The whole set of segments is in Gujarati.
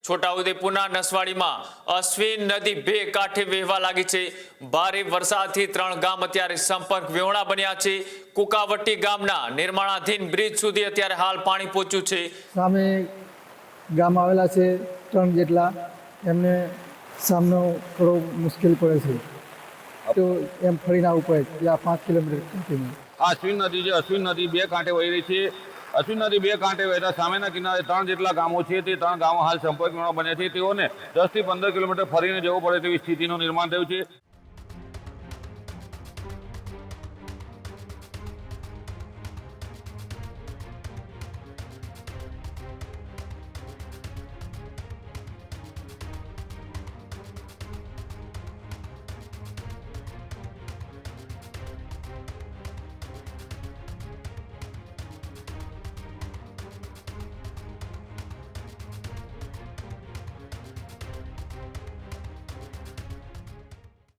છોટાઉદેપુરના નસવાડીમાં અશ્વિન નદી બે કાંઠે વહેવા લાગી છે। ભારે વરસાદથી 3 ગામ અત્યારે સંપર્ક વિહોણા બન્યા છે। કુકાવટી ગામના નિર્માણાધીન બ્રિજ સુધી અત્યારે હાલ પાણી પહોંચ્યું છે। સામે ગામ આવેલા છે 3 જેટલા, એમને સામનો થોડો મુશ્કેલ પડે છે, તો એમ ફરીને આવવું પડે ત્યાં 5 કિલોમીટર કન્ટિન્યુ। અશ્વિન નદી છે, અશ્વિન નદી બે કાંઠે વહી રહી છે। અશ્વિન નદી બે કાંઠે વહેતા સામેના કિનારે 3 જેટલા ગામો છે, તે 3 ગામો હાલ સંપર્ક વિહોણા બન્યા છે। તેઓને 10 થી 15 કિલોમીટર ફરીને જવું પડે તેવી સ્થિતિનું નિર્માણ થયું છે।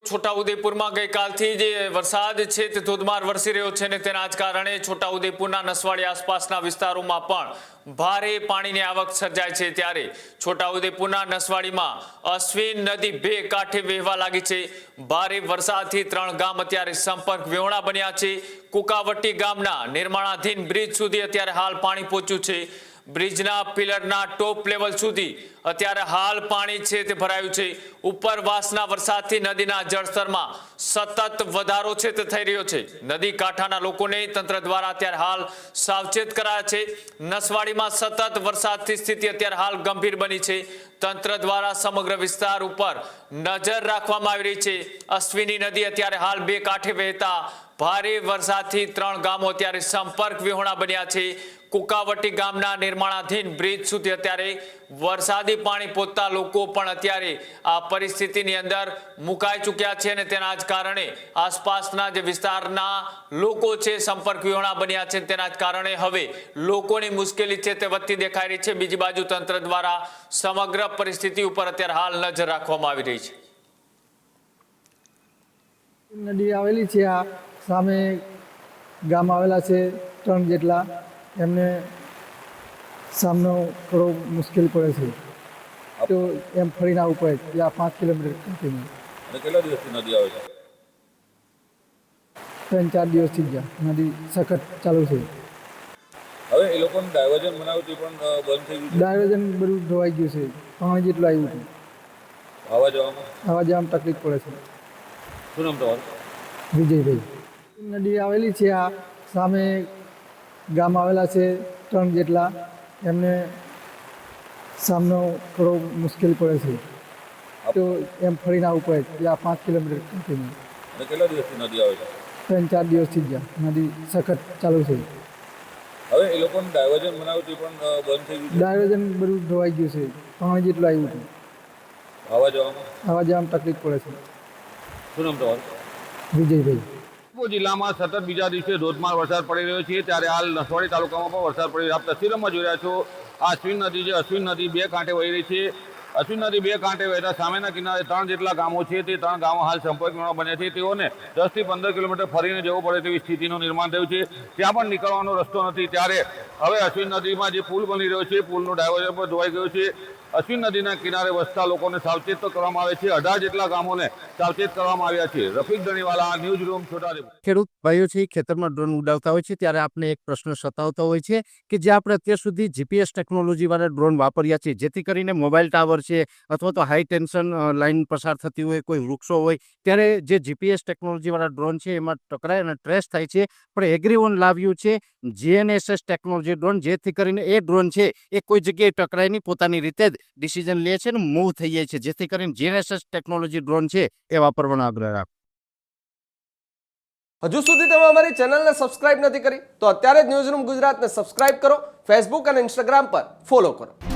છોટાઉદેપુરમાં ગઈકાલથી જે વરસાદ છે તે ધોધમાર વરસી રહ્યો છે, અને તેના જ કારણે છોટાઉદેપુરના નસવાડી આસપાસના વિસ્તારોમાં પણ ભારે પાણીની આવક સર્જાય છે। ત્યારે છોટાઉદેપુરના નસવાડીમાં અશ્વિન નદી બે કાંઠે વહેવા લાગી છે। ભારે વરસાદથી 3 ગામ અત્યારે સંપર્ક વિહોણા બન્યા છે। કુકાવટી ગામના નિર્માણાધીન બ્રિજ સુધી અત્યારે હાલ પાણી પહોંચ્યું છે। બ્રિજના પિલરના ટોપ લેવલ સુધી અત્યારે હાલ પાણી છે તે ભરાયું છે। ઉપરવાસના વરસાદથી નદીના જળસ્તરમાં સતત વધારો છે તે થઈ રહ્યો છે। નદી કાંઠાના લોકોને તંત્ર દ્વારા અત્યારે હાલ સાવચેત કરાયા છે। નસવાડીમાં સતત વરસાદથી સ્થિતિ અત્યારે હાલ ગંભીર બની છે। તંત્ર દ્વારા સમગ્ર વિસ્તાર ઉપર નજર રાખવામાં આવી રહી છે। અશ્વિની નદી અત્યારે હાલ બે કાંઠે વહેતા ભારે વરસાદથી 3 ગામો અત્યારે સંપર્ક વિહોણા બન્યા છે। કુકાવટી ગામના નિર્માણાધીન બ્રિજ સુધી અત્યારે વરસાદી પાણી પહોંચતા લોકો પણ અત્યારે આ પરિસ્થિતિની અંદર મુકાઈ ચૂક્યા છે, અને તેના જ કારણે આસપાસના જે વિસ્તારના લોકો છે સંપર્ક વિહોણા બન્યા છે। તેના જ કારણે હવે લોકોની મુશ્કેલી છે તે વધતી દેખાઈ રહી છે। બીજી બાજુ તંત્ર દ્વારા સમગ્ર પરિસ્થિતિ ઉપર અત્યારે હાલ નજર રાખવામાં આવી રહી છે। નદી આવેલી છે, આ સામે ગામ આવેલા છે 3 જેટલા, એમને સામનો થોડો મુશ્કેલ પડે છે, તો એમ ફરીને આવવું પડે ત્યાં 5 કિલોમીટર કન્ટિન્યુ। અને કેટલા દિવસથી નદી આવે છે? 3-4 દિવસથી જ નદી સખત ચાલુ છે। હવે એ લોકોને ડાયવર્ઝન બનાવ્યું તે પણ બંધ થઈ ગયું છે? ડાયવર્ઝન બધું ધોવાઈ ગયું છે, પાણી જેટલું આવ્યું હતું, આવવા જવામાં તકલીફ પડે છે। શું નામ તમારું? વિજયભાઈ। નદી આવેલી છે, આ સામે ગામ આવેલા છે 3 જેટલા, એમને સામનો થોડો મુશ્કેલ પડે છે, તો એમ ફરીને આવવું પડે ત્યાં 5 કિલોમીટર કન્ટિન્યુ। અને કેટલા દિવસથી નદી આવે છે? 3-4 દિવસથી જ નદી સખત ચાલુ છે। હવે એ લોકોને ડાયવર્ઝન બનાવ્યું તે પણ બંધ થઈ ગયું છે? ડાયવર્ઝન બધું ધોવાઈ ગયું છે, પાણી જેટલું આવ્યું હતું, આવવા જવામાં તકલીફ પડે છે। શું નામ તમારું? વિજયભાઈ। જિલ્લામાં સતત બીજા દિવસે ધોધમાર વરસાદ પડી રહ્યો છે, ત્યારે હાલ નસવાડી તાલુકામાં પણ વરસાદ પડી રહ્યો છે। આપ તસવીરમાં જોઈ રહ્યા છો આ અશ્વિન નદી છે, અશ્વિન નદી બે કાંઠે વહી રહી છે। અશ્વિન નદી બે કાંઠે વહેતા સામેના કિનારે 3 જેટલા ગામો છે, તે 3 ગામો હાલ સંપર્ક વિહોણા બન્યા છે। તેઓને 10 થી 15 કિલોમીટર ફરીને જવું પડે તેવી સ્થિતિનું નિર્માણ થયું છે। ત્યાં પણ નીકળવાનો રસ્તો નથી, ત્યારે હવે અશ્વિન નદીમાં જે પુલ બની રહ્યો છે, પુલનું ડાયવર્ઝન પણ ધોવાઈ ગયું છે। અશ્વિન નદીના કિનારે વસતા લોકોને સાવચેત તો કરવામાં આવે છે, 18 જેટલા ગામોને સાવચેત કરવામાં આવ્યા છે। Rafiq Dhaniwala, news room, Chhota Udaipur. ખેડૂત ભાઈઓ છે ખેતરમાં ડ્રોન ઉડાવતા હોય છે, ત્યારે આપણે એક પ્રશ્ન સતાવતો હોય છે કે જે આપણે અત્યાર સુધી જીપીએસ ટેકનોલોજીવાળા ડ્રોન વાપર્યા છે, જેથી કરીને મોબાઈલ ટાવર છે અથવા તો હાઈ ટેન્શન લાઇન પસાર થતી હોય, કોઈ વૃક્ષો હોય, ત્યારે જે જીપીએસ ટેકનોલોજીવાળા ડ્રોન છે એમાં ટકરાય અને ટ્રેસ થાય છે। પણ એગ્રીઓન લાવ્યું છે GNSS ટેકનોલોજી ડ્રોન, જેથી કરીને એ ડ્રોન છે એ કોઈ જગ્યાએ ટકરાય નહીં, પોતાની રીતે જ ડિસિઝન લે છે ને મૂવ થઈ જાય છે, જેથી કરીને GNSS ટેકનોલોજી ડ્રોન છે એ વાપરવાનો આગ્રહ રાખો। હજુ સુધી તમે અમારી ચેનલને સબસ્ક્રાઇબ નથી કરી તો અત્યારે જ ન્યૂઝરૂમ ગુજરાતને સબસ્ક્રાઇબ કરો, ફેસબુક અને ઇન્સ્ટાગ્રામ પર ફોલો કરો।